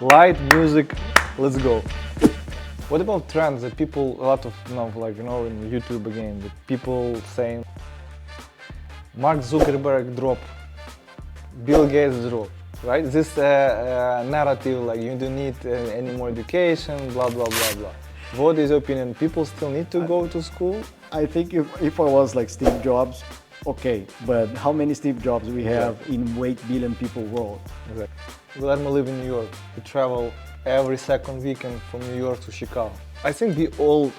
Light music, let's go. What about trends that people, a lot of, in YouTube again, that people saying, Mark Zuckerberg drop, Bill Gates drop, right? This narrative, like you don't need any more education, blah, blah, blah, blah. What is your opinion? People still need to go to school? I think if I was like Steve Jobs, okay, but how many Steve Jobs we have in 8 billion people world? Exactly. Guilherme live in New York. We travel every second weekend from New York to Chicago. I think we all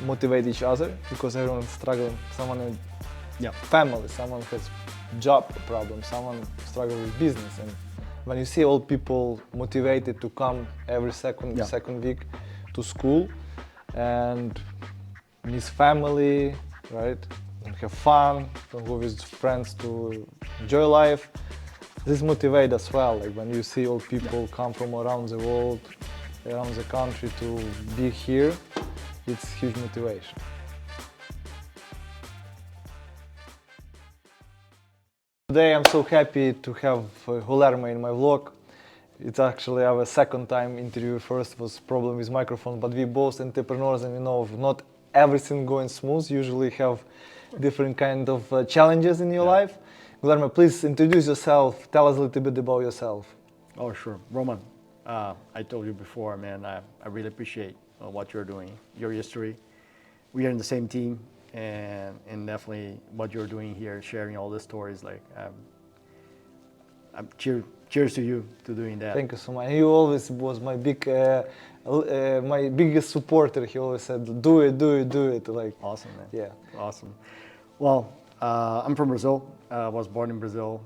motivate each other because everyone's struggling. Someone in family, someone has job problems, someone struggles with business. And when you see all people motivated to come every second week to school and miss family, right? And have fun, and go with friends to enjoy life. This motivates as well. Like when you see all people come from around the world, around the country to be here, it's huge motivation. Today I'm so happy to have Guilherme in my vlog. It's actually our second time interview. First was problem with microphone, but we both entrepreneurs and we know not everything going smooth. Usually have different kind of challenges in your life. Guilherme, please introduce yourself. Tell us a little bit about yourself. Oh, sure. Roman, I told you before, man, I really appreciate what you're doing, your history. We are in the same team, and definitely what you're doing here, sharing all the stories, like, cheers to you to doing that. Thank you so much. He always was my my biggest supporter. He always said, do it. Like, awesome, man. Yeah. Awesome. Well, I'm from Brazil. I was born in Brazil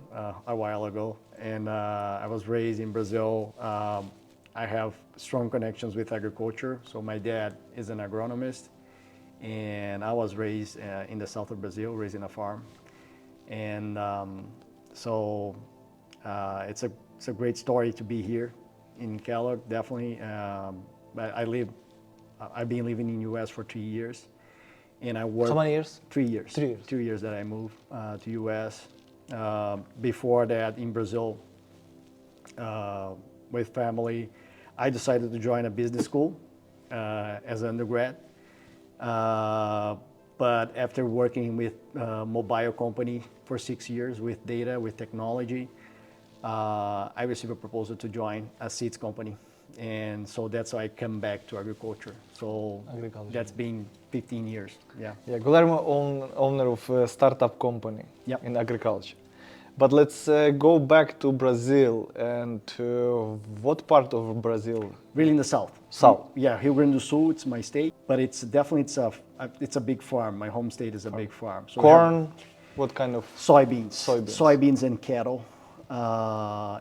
a while ago, and I was raised in Brazil. I have strong connections with agriculture. So my dad is an agronomist, and I was raised in the south of Brazil, raised in a farm. And so it's a great story to be here in Kellogg, definitely. But I've been living in U.S. for 3 years. And I worked. How many years? 3 years. 3 years. 2 years that I moved to U.S. Before that, in Brazil, with family, I decided to join a business school as an undergrad. But after working with a mobile company for 6 years with data, with technology, I received a proposal to join a seeds company. And so that's why I come back to agriculture. So that's been 15 years. Yeah. Yeah, Guilherme, owner of a startup company in agriculture. But let's go back to Brazil. And what part of Brazil? Really in the south. South. Yeah, Rio Grande do Sul, it's my state, but it's definitely it's a big farm. My home state is a big farm. So corn, what kind of? Soybeans. Soybeans. Soybeans and cattle.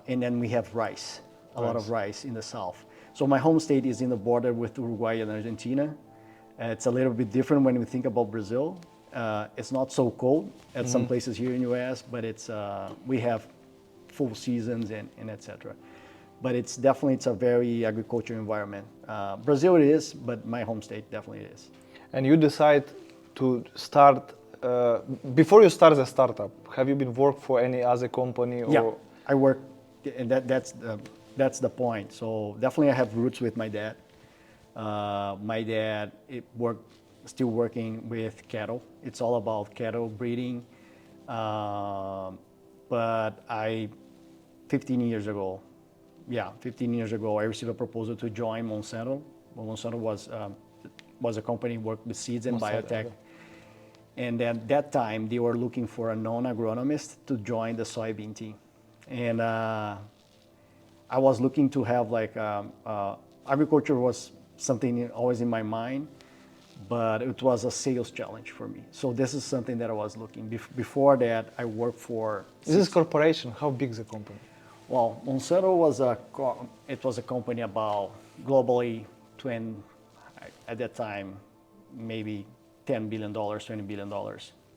And then we have rice, a lot of rice in the south. So my home state is in the border with Uruguay and Argentina. It's a little bit different when we think about Brazil. It's not so cold at some places here in US, but it's we have full seasons and etc. But it's a very agricultural environment. Brazil it is, but my home state definitely is. And you decide to start, before you start the startup, have you been work for any other company? Or? Yeah, I work, and that's the point. So definitely I have roots with my dad. My dad still working with cattle. It's all about cattle breeding. But 15 years ago, I received a proposal to join Monsanto. Monsanto was a company worked with seeds and biotech. And at that time, they were looking for a non-agronomist to join the soybean team. And I was looking to have agriculture was something always in my mind, but it was a sales challenge for me. So this is something that I was looking. Before that, I worked for... Is this corporation? How big is the company? Well, Monsanto was a company about globally, at that time, maybe $10 billion, $20 billion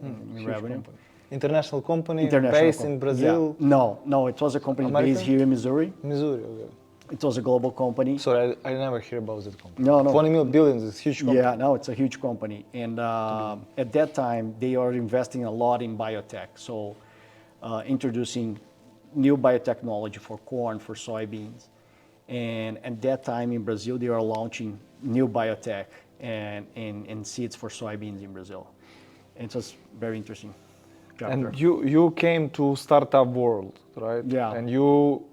in revenue. Company. International company based in Brazil? Yeah. No, it was a company based here in Missouri. Missouri, okay. It was a global company. Sorry, I never hear about that company. No. 20 billion is a huge company. Yeah, no, it's a huge company. And at that time, they are investing a lot in biotech. So introducing new biotechnology for corn, for soybeans. And at that time in Brazil, they were launching new biotech and seeds for soybeans in Brazil. And it was very interesting chapter. And you came to startup world, right? Yeah. And you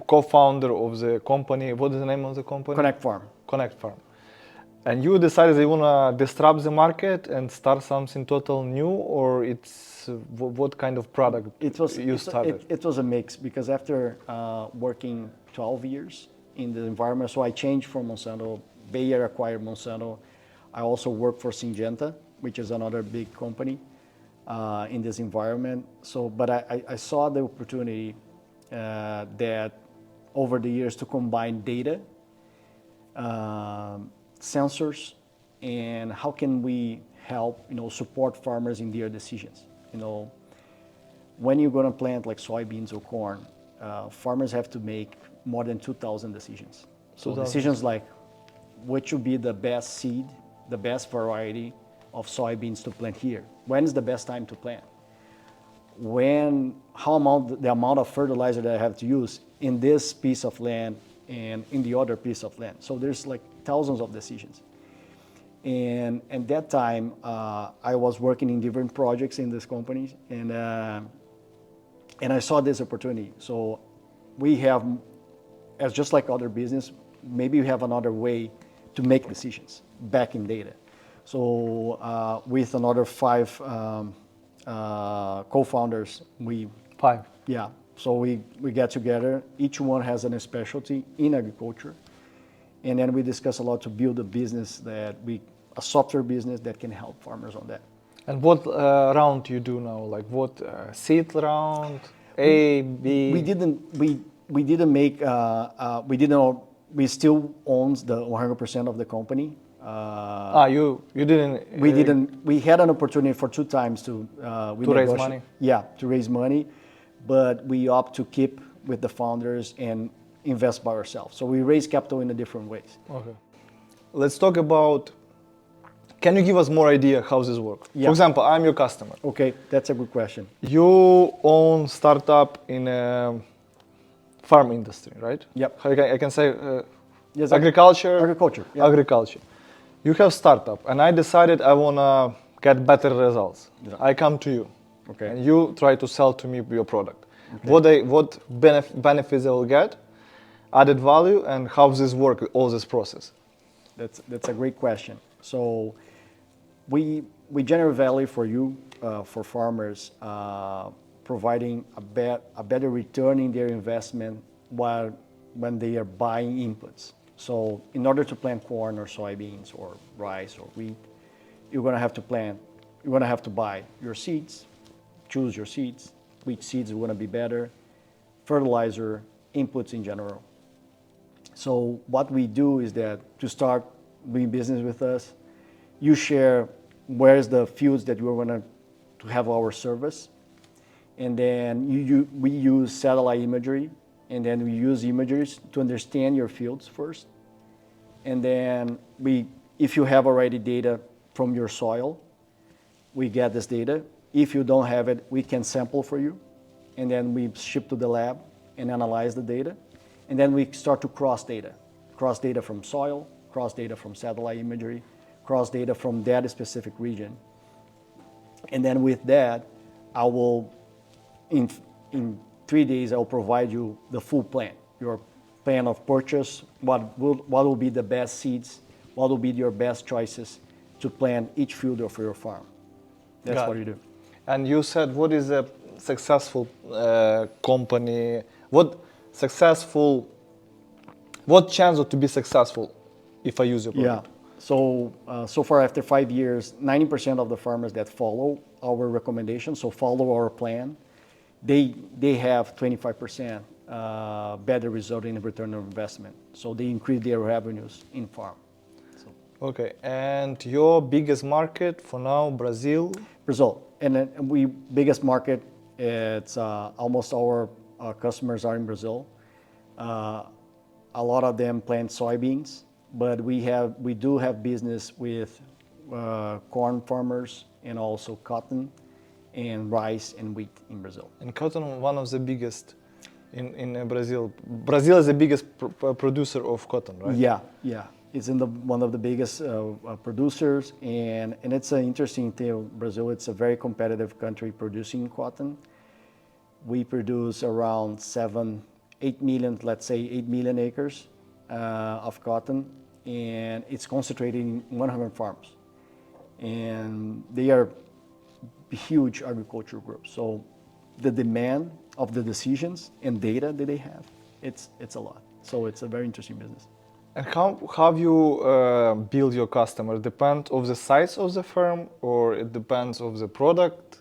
co-founder of the company. What is the name of the company? Connect Farm. Connect Farm. And you decided you wanna disrupt the market and start something total new, or it's what kind of product you started? It was a mix, because after working 12 years in the environment, so I changed from Monsanto. Bayer acquired Monsanto. I also worked for Syngenta, which is another big company in this environment. So, but I saw the opportunity that over the years to combine data, sensors, and how can we help, support farmers in their decisions. When you're going to plant like soybeans or corn, farmers have to make more than 2,000 decisions. So 2,000. decisions like which would be the best seed, the best variety of soybeans to plant here. When is the best time to plant? The amount of fertilizer that I have to use in this piece of land and in the other piece of land. So there's like thousands of decisions. And at that time, I was working in different projects in this company, and I saw this opportunity. So we have, as just like other business, maybe we have another way to make decisions back in data. So with another 5 co-founders, Five. yeah. So we get together. Each one has a specialty in agriculture, and then we discuss a lot to build a software business that can help farmers on that. And what round you do now? Like what seed round? A, B? We didn't make. We still owns the 100% of the company. You didn't. We didn't. We had an opportunity for 2 times to raise money. Yeah, to raise money, but we opt to keep with the founders and invest by ourselves. So we raise capital in a different ways. Okay. Let's talk about. Can you give us more idea how this works? Yeah. For example, I'm your customer. Okay, that's a good question. You own startup in farm industry, right? Yep. I can say Yes, agriculture. Agriculture. Yeah. Agriculture. You have startup, and I decided I wanna get better results. Yeah. I come to you, Okay. and you try to sell to me your product. Okay. What benefits I will get, added value, and how this work, all this process? That's a great question. So we generate value for you, for farmers, providing a better return in their investment when they are buying inputs. So in order to plant corn or soybeans or rice or wheat, you're going to have to buy your seeds, choose your seeds, which seeds are going to be better, fertilizer, inputs in general. So what we do is that to start doing business with us, you share where's the fields that you are going to have our service, and then we use satellite imagery, and then we use images to understand your fields first, and then if you have already data from your soil, we get this data. If you don't have it, we can sample for you, and then we ship to the lab and analyze the data, and then we start to cross data from soil, cross data from satellite imagery, cross data from that specific region. And then with that, I will, in 3 days, I will provide you the full plan, your plan of purchase, what will be the best seeds, what will be your best choices to plant each field of your farm. That's what you do. And you said, what is a successful company? What chance to be successful if I use your product? Yeah. So far after 5 years, 90% of the farmers that follow our recommendations, so follow our plan, they have 25% better result in return on investment. So they increase their revenues in farm. So. Okay, and your biggest market for now, Brazil? Brazil, and then biggest market, it's almost our customers are in Brazil. A lot of them plant soybeans, but we do have business with corn farmers and also cotton and rice and wheat in Brazil. And cotton, one of the biggest in Brazil. Brazil is the biggest producer of cotton, right? Yeah, yeah. It's in one of the biggest producers, and it's an interesting thing. Brazil, it's a very competitive country producing cotton. We produce around 8 million, let's say 8 million acres of cotton, and it's concentrated in 100 farms. And they are huge agricultural groups. So the demand of the decisions and data that they have, it's a lot. So it's a very interesting business. And how you build your customer? Depend of the size of the firm, or it depends of the product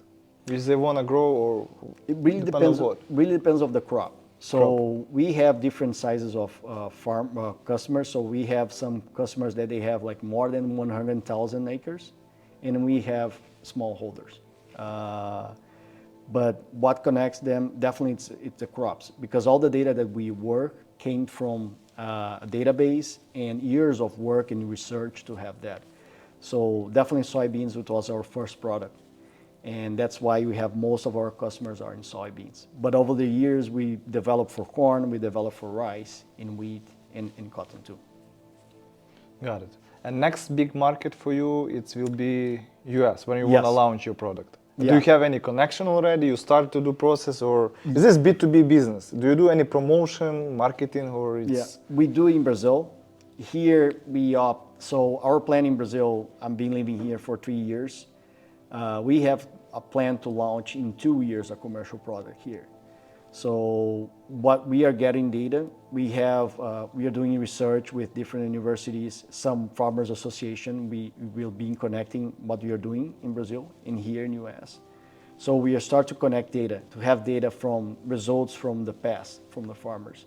which they want to grow, or it really depends. On what? Really depends of the crop. So we have different sizes of farm customers. So we have some customers that they have like more than 100,000 acres, and we have smallholders. But what connects them, definitely it's the crops, because all the data that we work came from a database and years of work and research to have that. So definitely soybeans, which was our first product. And that's why we have most of our customers are in soybeans. But over the years, we developed for corn, we developed for rice, and wheat, and cotton too. Got it. And next big market for you, it will be US, when you want to launch your product. Yeah. Do you have any connection already? You start to do process, or is this B2B business? Do you do any promotion, marketing, or it's... Yeah, we do in Brazil. Here so our plan in Brazil, I've been living here for 3 years. We have a plan to launch in 2 years a commercial product here. So what we are getting data, we are doing research with different universities, some farmers association. We will be connecting what we are doing in Brazil and here in US. So we are start to connect data, to have data from results from the past, from the farmers,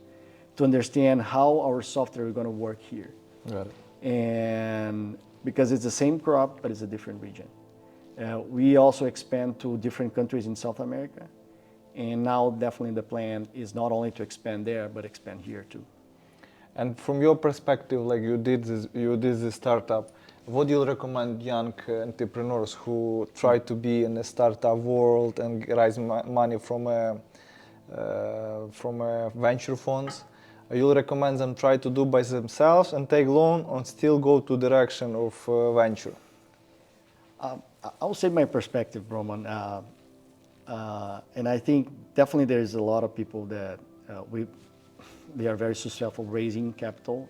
to understand how our software is going to work here. Got it. And because it's the same crop, but it's a different region. We also expand to different countries in South America. And now definitely the plan is not only to expand there, but expand here too. And from your perspective, like you did this startup, what do you recommend young entrepreneurs who try to be in the startup world and raise money from venture funds? You'll recommend them try to do by themselves and take loan, and still go to direction of venture? I will say my perspective, Roman. And I think definitely there's a lot of people that they are very successful raising capital,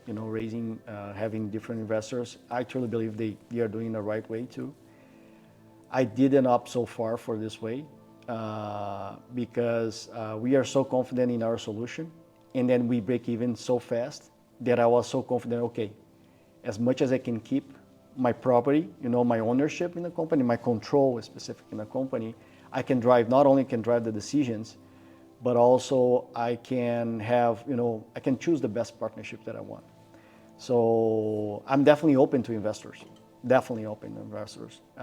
having different investors. I truly believe they are doing the right way too. I didn't opt so far for this way because we are so confident in our solution, and then we break even so fast that I was so confident, okay, as much as I can keep my property, my ownership in the company, my control specific in the company, I can drive, not only can drive the decisions, but also I can have, I can choose the best partnership that I want. So I'm definitely open to investors,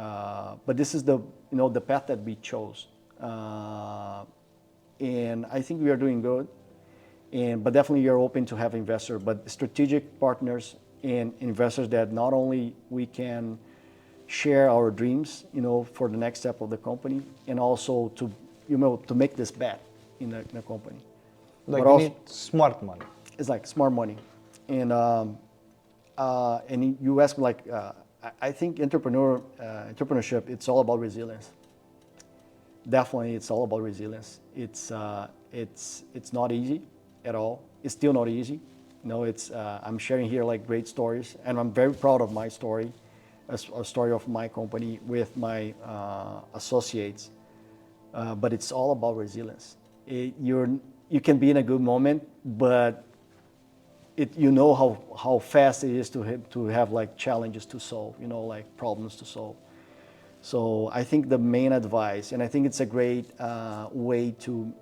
but this is the path that we chose. And I think we are doing good, but definitely you're open to have investors, but strategic partners and investors that not only we can share our dreams, for the next step of the company, and also to make this bet in the company. Like you need smart money. It's like smart money, and you ask I think entrepreneurship, it's all about resilience. Definitely, it's all about resilience. It's not easy at all. It's still not easy. I'm sharing here like great stories, and I'm very proud of my story. A story of my company with my associates, but it's all about resilience. You can be in a good moment, but how fast it is to have like challenges to solve, like problems to solve. So I think the main advice, and I think it's a great way to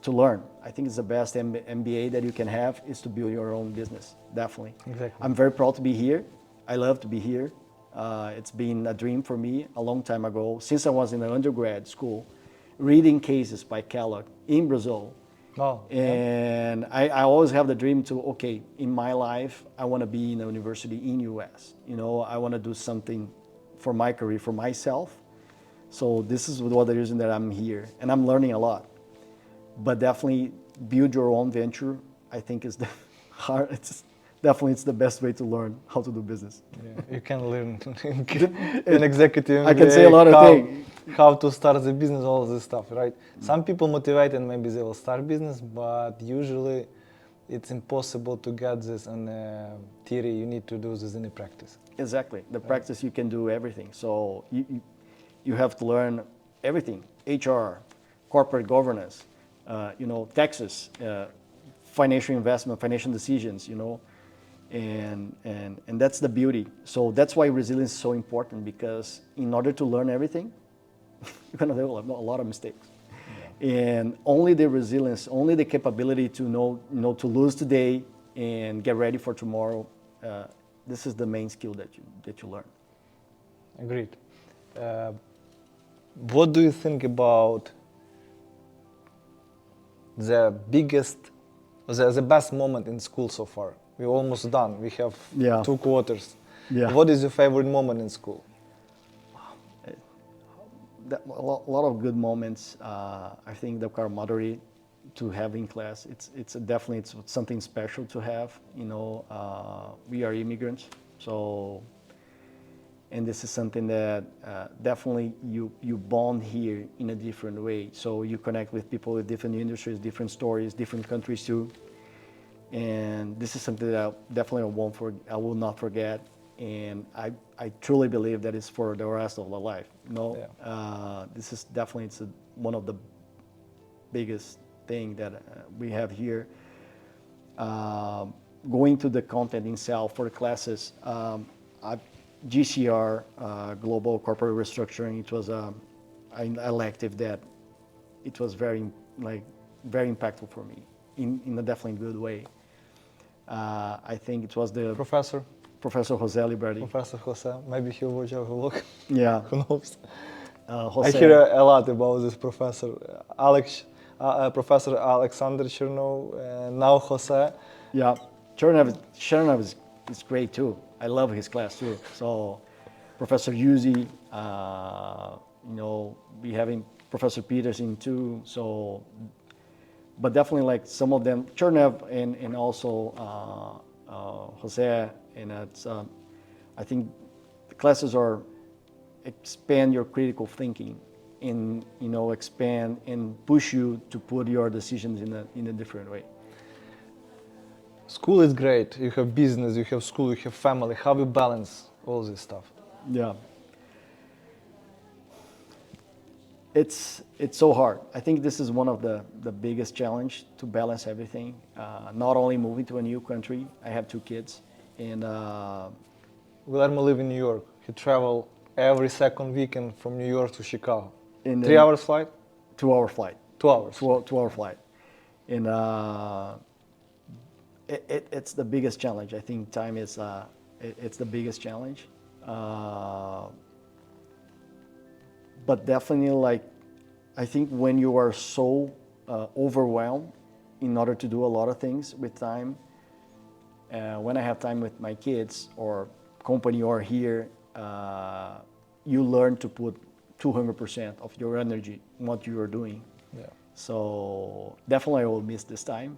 learn. I think it's the best MBA that you can have is to build your own business. Definitely. Exactly. I'm very proud to be here. I love to be here. It's been a dream for me a long time ago, since I was in the undergrad school, reading cases by Kellogg in Brazil. Oh, and I always have the dream in my life, I want to be in a university in US. I want to do something for my career, for myself. So this is what the reason that I'm here, and I'm learning a lot. But definitely build your own venture, I think is the hard. It's the best way to learn how to do business. Yeah, you can learn in executive I can MBA say a lot of things. how to start the business, all this stuff, right? Some people motivate and maybe they will start business, but usually it's impossible to get this in theory. You need to do this in the practice. Exactly. The practice, you can do everything. So you have to learn everything: HR, corporate governance, taxes, financial investment, financial decisions, and that's the beauty. So that's why resilience is so important, because in order to learn everything, you're gonna develop a lot of mistakes. And only the resilience, only the capability to know to lose today and get ready for tomorrow. This is the main skill that you learn. Agreed. What do you think about the best moment in school so far? We're almost done. We have 2 quarters. Yeah. What is your favorite moment in school? A lot of good moments. I think the camaraderie to have in class, it's definitely something special to have. We are immigrants, and this is something that definitely you bond here in a different way. So you connect with people with different industries, different stories, different countries too. And this is something that I will not forget. And I truly believe that it's for the rest of the life. This is definitely one of the biggest thing that we have here. Going to the content itself for the classes, GCR, Global Corporate Restructuring, it was an elective that it was very impactful for me in a definitely good way. I think it was the Professor Jose Liberty. Professor Jose, maybe he will have a look. Yeah. Who knows? Jose. I hear a lot about this professor. Professor Alexander Chernov, now Jose. Yeah, Chernov is great too. I love his class too. So Professor Yuzi, we having Professor Peterson too. So, but definitely like some of them, Chernov and also Jose, and it's I think the classes are expand your critical thinking, and expand and push you to put your decisions in a different way. School is great. You have business, you have school, you have family. How do you balance all this stuff? Yeah. It's so hard. I think this is one of the biggest challenge to balance everything. Not only moving to a new country. I have 2 kids, and Guilherme lives in New York. He travels every second weekend from New York to Chicago. 3 hours flight? 2-hour flight. 2 hours. 2-hour flight. And it's the biggest challenge. I think time is it's the biggest challenge. But definitely, I think when you are so overwhelmed in order to do a lot of things with time, when I have time with my kids or company or here, you learn to put 200% of your energy in what you are doing. Yeah. So definitely I will miss this time,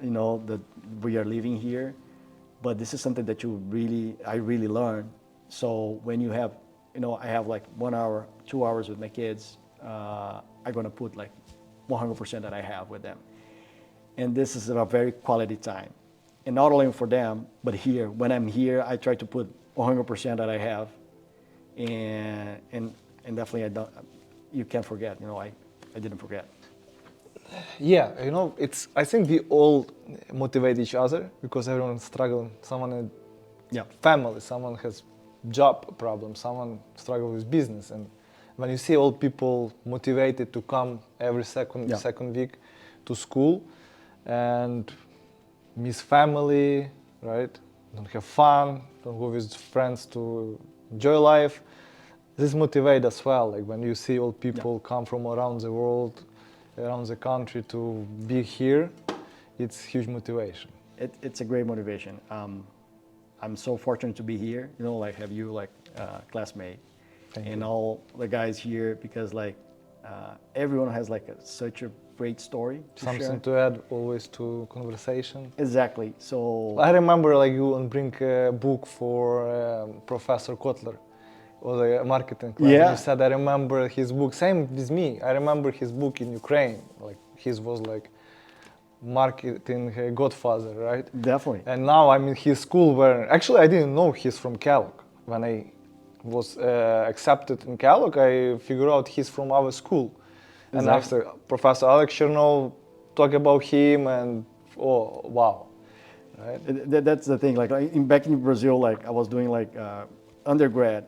that we are living here, but this is something that I really learn. So when you have, I have 1 hour, 2 hours with my kids, I'm gonna put 100% that I have with them. And this is a very quality time. And not only for them, but here, when I'm here, I try to put 100% that I have. And definitely you can't forget, I didn't forget. Yeah, I think we all motivate each other because everyone's struggling. Someone has family, someone has job problems, someone struggles with business. And when you see all people motivated to come every second week to school and miss family, right? Don't have fun, don't go with friends to enjoy life. This motivates as well. When you see all people come from around the world, around the country to be here, it's huge motivation. It's a great motivation. I'm so fortunate to be here, have you classmate. Thank and you. all the guys here, because everyone has such a great story to Something share. to add always to conversation. Exactly. So I remember like you would bring a book for Professor Kotler or the marketing class. Yeah. And you said I remember his book. Same with me. I remember his book in Ukraine. Like his was like marketing godfather, right? definitely. And now I'm in his school where actually I didn't know he's from Kellogg. When I was accepted in Kellogg, I figured out he's from our school. And Exactly. after Professor Alex Chernov talk about him and oh wow, right? That's the thing. Like back in Brazil, like I was doing like undergrad,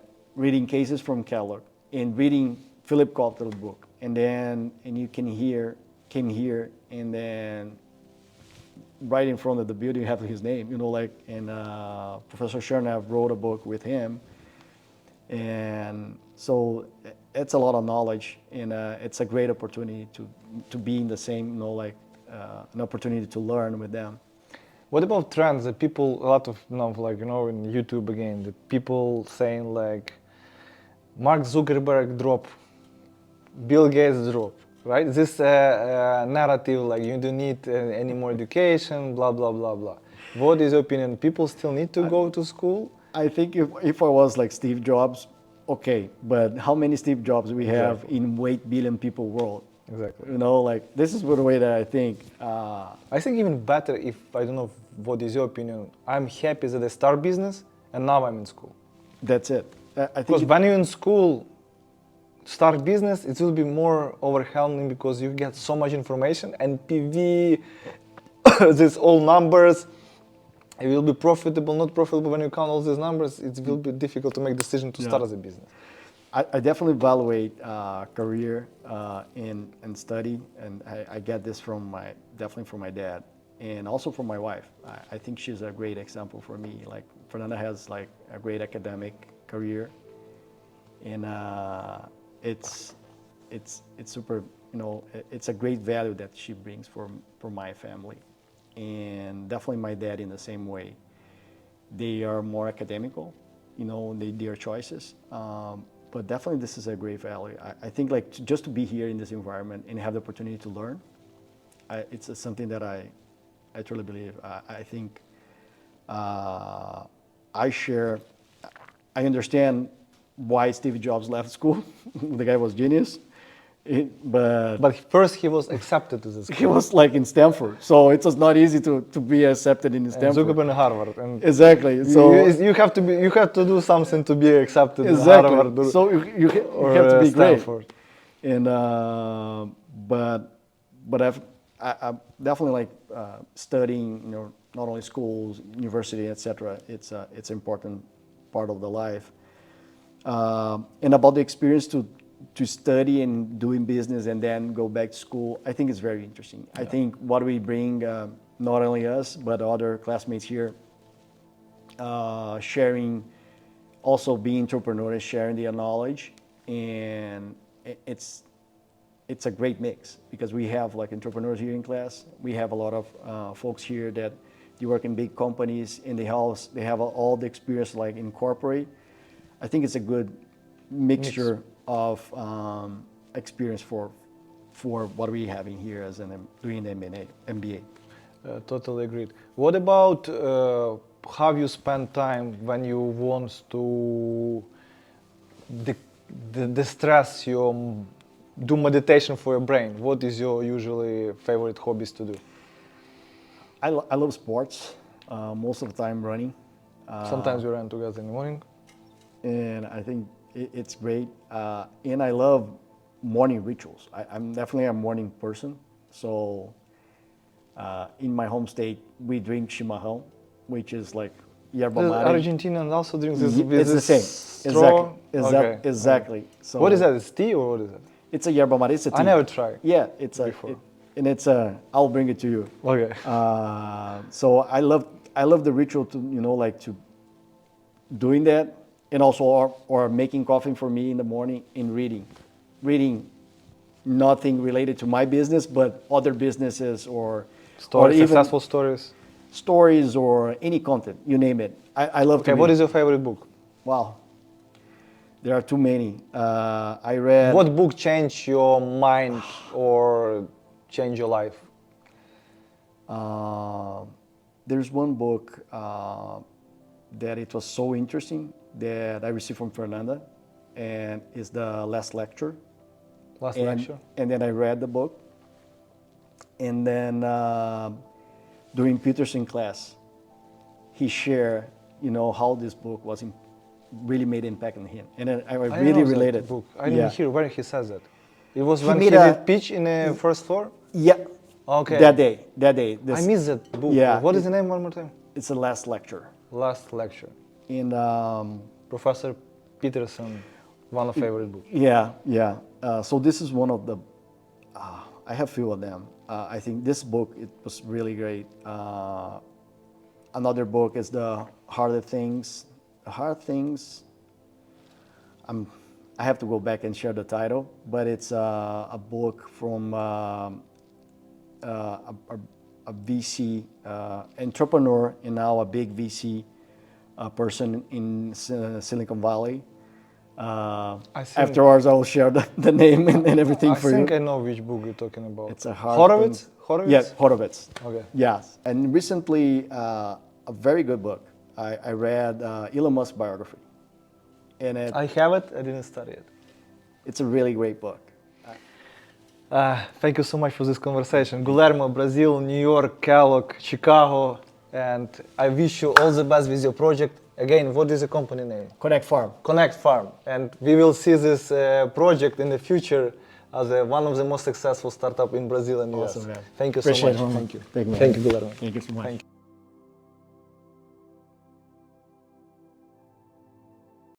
reading cases from Kellogg and reading Philip Kotler's book, and you came here, and then right in front of the building you have his name, you know, like, and Professor Chernev wrote a book with him, and so it's a lot of knowledge, and it's a great opportunity to be in the same, you know, like an opportunity to learn with them. What about trends? That people, a lot of, you know, like, you know, in YouTube again, the people saying like, Mark Zuckerberg drop, Bill Gates drop, right? This narrative like you don't need any more education, blah blah blah blah. What is your opinion? People still need to go to school? I think if I was like Steve Jobs, okay, but how many Steve Jobs we have Exactly. in 8 billion people world? Exactly. You know, like this is the way that I think. I think even better if, I don't know what is your opinion, I'm happy that I start business and now I'm in school. That's it. I Because think when you're in school, start business, it will be more overwhelming because you get so much information and PV, these all numbers, it will be profitable, not profitable. When you count all these numbers, it will be difficult to make decision to start as a business. I definitely evaluate career and study, and I get this definitely from my dad, and also from my wife. I think she's a great example for me. Like Fernanda has like a great academic career, and it's super, you know, it's a great value that she brings for my family, and definitely my dad in the same way. They are more academical, you know, their choices. But definitely this is a great value. I think like just to be here in this environment and have the opportunity to learn, it's something that I truly believe. I think I understand why Steve Jobs left school. The guy was genius. But first he was accepted to this he school. was like in Stanford, so it was not easy to be accepted in And Stanford. Zuckerberg in Harvard. And Exactly. So you have to do something to be accepted exactly. in Harvard or, So you have to be Stanford. great. And but I'm definitely like studying, you know, not only schools, university, etc. It's an important part of the life. And about the experience to study and doing business and then go back to school, I think it's very interesting. Yeah. I think what we bring, not only us, but other classmates here, sharing, also being entrepreneurs, sharing their knowledge, and it's a great mix because we have like entrepreneurs here in class. We have a lot of folks here that they work in big companies in the house. They have all the experience like in corporate. I think it's a good mixture of experience for what we have in here as doing MBA. Totally agreed. What about how you spend time when you want to distress your, do meditation for your brain? What is your usually favorite hobbies to do? I love sports. Most of the time running. Sometimes we run together in the morning. And I think it's great. And I love morning rituals. I'm definitely a morning person. So in my home state, we drink chimarrão, which is like yerba mate. Argentinians also drink this. It's the same. Straw? Exactly. Okay. So what is that? It's tea or what is it? It's a yerba mate. It's a tea. I never tried. Yeah, it's before. I'll bring it to you. Okay. So I love the ritual to, you know, like to doing that, and also or making coffee for me in the morning and reading nothing related to my business, but other businesses or Stories, even successful stories or any content, you name it. I love to read. What is your favorite book? Wow. There are too many. I read... What book changed your mind or changed your life? There's one book that it was so interesting that I received from Fernanda, and it's the last lecture. And then I read the book, and then during Peterson class, he shared, how this book was really made impact on him, and then I really related. Book. I didn't hear where he says it. It was He when he made did pitch in the first floor. Yeah. Okay. That day. I missed that book. Yeah. What is the name one more time? It's the last lecture. Last lecture. In Professor Peterson, one of favorite books. Yeah. So this is one of the. I have few of them. I think this book it was really great. Another book is the Harder Things. The Hard Things. I have to go back and share the title, but it's a book from a VC entrepreneur and now a big VC person in Silicon Valley. Afterwards, I will share the name and everything for you. I think I know which book you're talking about. It's a hard Horowitz? Yes, Horowitz. Okay. Yes, and recently a very good book. I read Elon Musk's biography. And I have it, I didn't study it. It's a really great book. Thank you so much for this conversation. Guilherme, Brazil, New York, Kellogg, Chicago, and I wish you all the best with your project. Again, what is the company name? Connect Farm. Connect Farm. And we will see this project in the future as one of the most successful startups in Brazil and US. Awesome, man. Thank you Appreciate so much. it. Thank you. Thank you, Thank you, Guilherme. Thank you so much. Thank you.